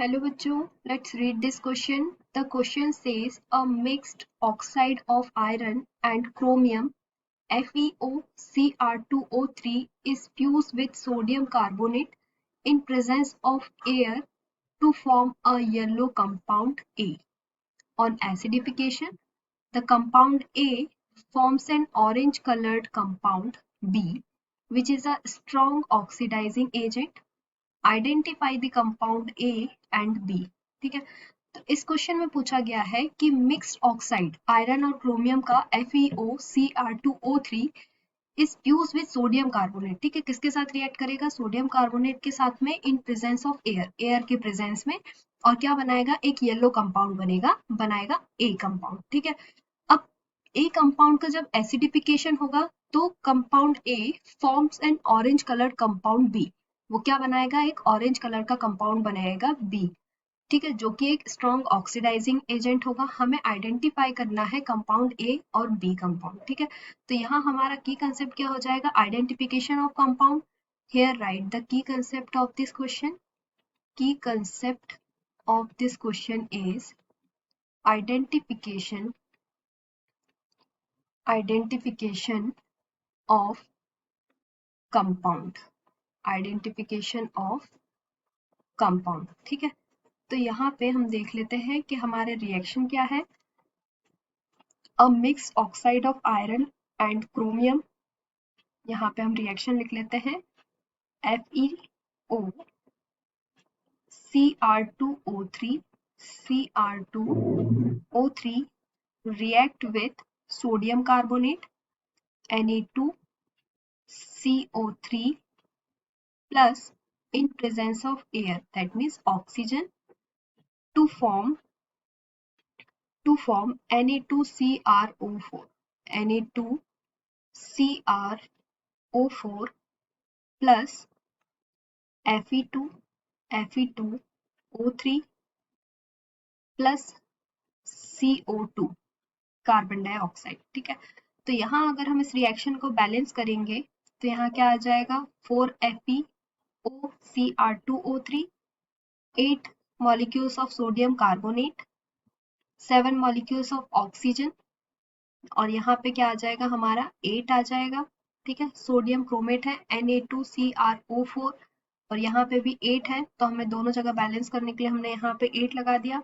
Hello bachcho, let's read this question. The question says a mixed oxide of iron and chromium FeOCr2O3 is fused with sodium carbonate in presence of air to form a yellow compound A. On acidification, the compound A forms an orange colored compound B, which is a strong oxidizing agent. Identify the compound A and B. ठीक है, तो इस question में पूछा गया है कि mixed oxide iron और क्रोमियम का FeOCr2O3 is fuse with sodium carbonate. ठीक है, किसके साथ रिएक्ट करेगा? सोडियम कार्बोनेट के साथ में in presence of air, air के प्रेजेंस में, और क्या बनाएगा? एक येलो कंपाउंड बनाएगा ए कंपाउंड। ठीक है, अब ए कंपाउंड का जब एसिडिफिकेशन होगा तो compound A forms an orange coloured compound B. वो क्या बनाएगा? एक ऑरेंज कलर का कंपाउंड बनाएगा बी। ठीक है, जो कि एक स्ट्रॉन्ग ऑक्सीडाइजिंग एजेंट होगा। हमें आइडेंटिफाई करना है कंपाउंड ए और बी कंपाउंड। ठीक है, तो यहाँ हमारा की कंसेप्ट क्या हो जाएगा? Identification of compound. Here write the key concept of this question. Key concept of this question is identification of compound, identification of compound. ठीक है, तो यहाँ पे हम देख लेते हैं कि हमारे रिएक्शन क्या है। अ mix oxide of iron and chromium, यहाँ पे हम रिएक्शन लिख लेते हैं FeOCr2O3 react with sodium carbonate Na2CO3 plus in presence of air, that means oxygen, to form Na2CrO4 plus Fe2O3 plus CO2 carbon dioxide. ठीक है, तो यहाँ अगर हम इस रिएक्शन को बैलेंस करेंगे तो यहाँ क्या आ जाएगा? 4FeOCr2O3, 8 molecules of sodium carbonate, 7 molecules of oxygen, और यहाँ पे क्या आ जाएगा? हमारा 8 आ जाएगा। ठीक है, सोडियम क्रोमेट है Na2CrO4 और यहाँ पे भी 8 है, तो हमें दोनों जगह बैलेंस करने के लिए हमने यहाँ पे 8 लगा दिया।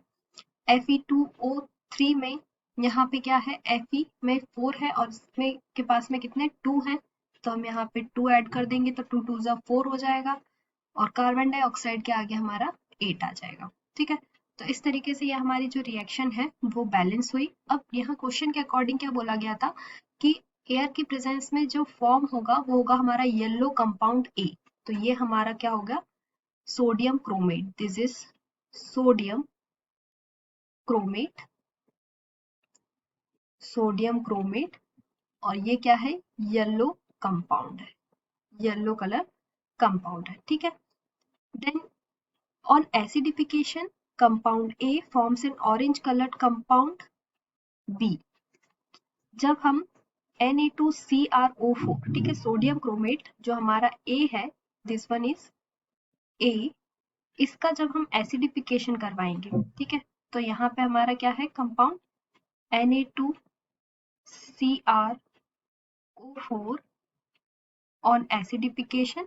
Fe2O3 में यहाँ पे क्या है? Fe में 4 है और इसमें के पास में कितने? 2 है, तो हम यहाँ पे 2 ऐड कर देंगे तो 2 2 4 हो जाएगा, और कार्बन डाइऑक्साइड के आगे हमारा 8 आ जाएगा। ठीक है, तो इस तरीके से ये हमारी जो रिएक्शन है वो बैलेंस हुई। अब यहाँ क्वेश्चन के अकॉर्डिंग क्या बोला गया था कि एयर की प्रेजेंस में जो फॉर्म होगा वो होगा हमारा येलो कंपाउंड ए। तो ये हमारा क्या होगा? Sodium chromate. This is sodium chromate, sodium chromate, और ये क्या है? येलो कंपाउंड है, येलो कलर कंपाउंड है। ठीक है, then on acidification compound A forms an orange coloured compound B. जब हम Na2CrO4, ठीक है, सोडियम क्रोमेट जो हमारा ए है, दिस वन इज ए, इसका जब हम एसिडिफिकेशन करवाएंगे, ठीक है, तो यहाँ पे हमारा क्या है? Compound Na2CrO4 on acidification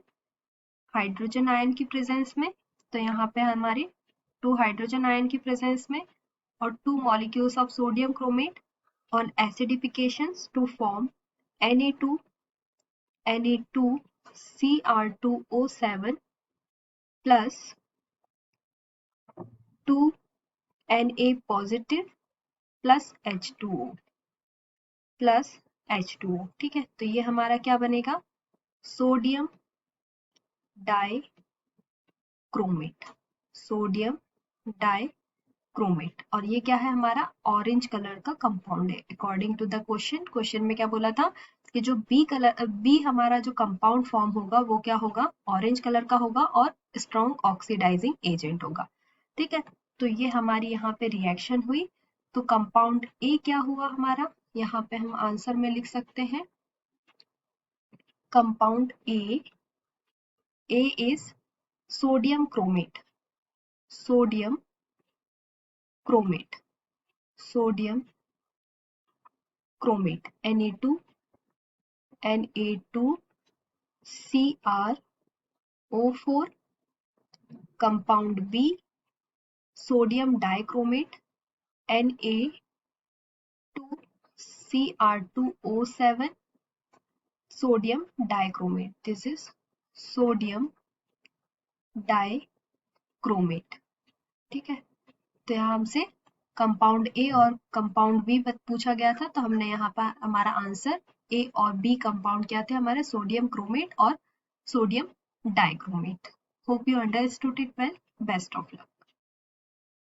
hydrogen ion की प्रेजेंस में, तो यहाँ पे हमारे 2 हाइड्रोजन आयन की प्रेजेंस में और 2 molecules of sodium chromate on acidifications to form Na2Cr2O7 plus 2Na positive plus H2O। ठीक है, तो ये हमारा क्या बनेगा? सोडियम डाइक्रोमेट, सोडियम डाइक्रोमेट, और ये क्या है? हमारा ऑरेंज कलर का कंपाउंड है according to the question. Question में क्या बोला था कि जो बी हमारा जो कंपाउंड फॉर्म होगा वो क्या होगा? ऑरेंज कलर का होगा और स्ट्रॉन्ग ऑक्सीडाइजिंग एजेंट होगा। ठीक है, तो ये हमारी यहाँ पे रिएक्शन हुई। तो कंपाउंड ए क्या हुआ हमारा? यहाँ पे हम आंसर में लिख सकते हैं compound A is sodium chromate, sodium chromate, sodium chromate Na2Cr O4, compound B sodium dichromate Na2Cr2O7, sodium dichromate, this is sodium dichromate. ठीक है, तो यहाँ हमसे कंपाउंड ए और कंपाउंड बी पूछा गया था, तो हमने यहाँ पर हमारा आंसर ए और बी कंपाउंड क्या थे हमारे, सोडियम क्रोमेट और sodium dichromate. Hope you understood it well. Best of luck.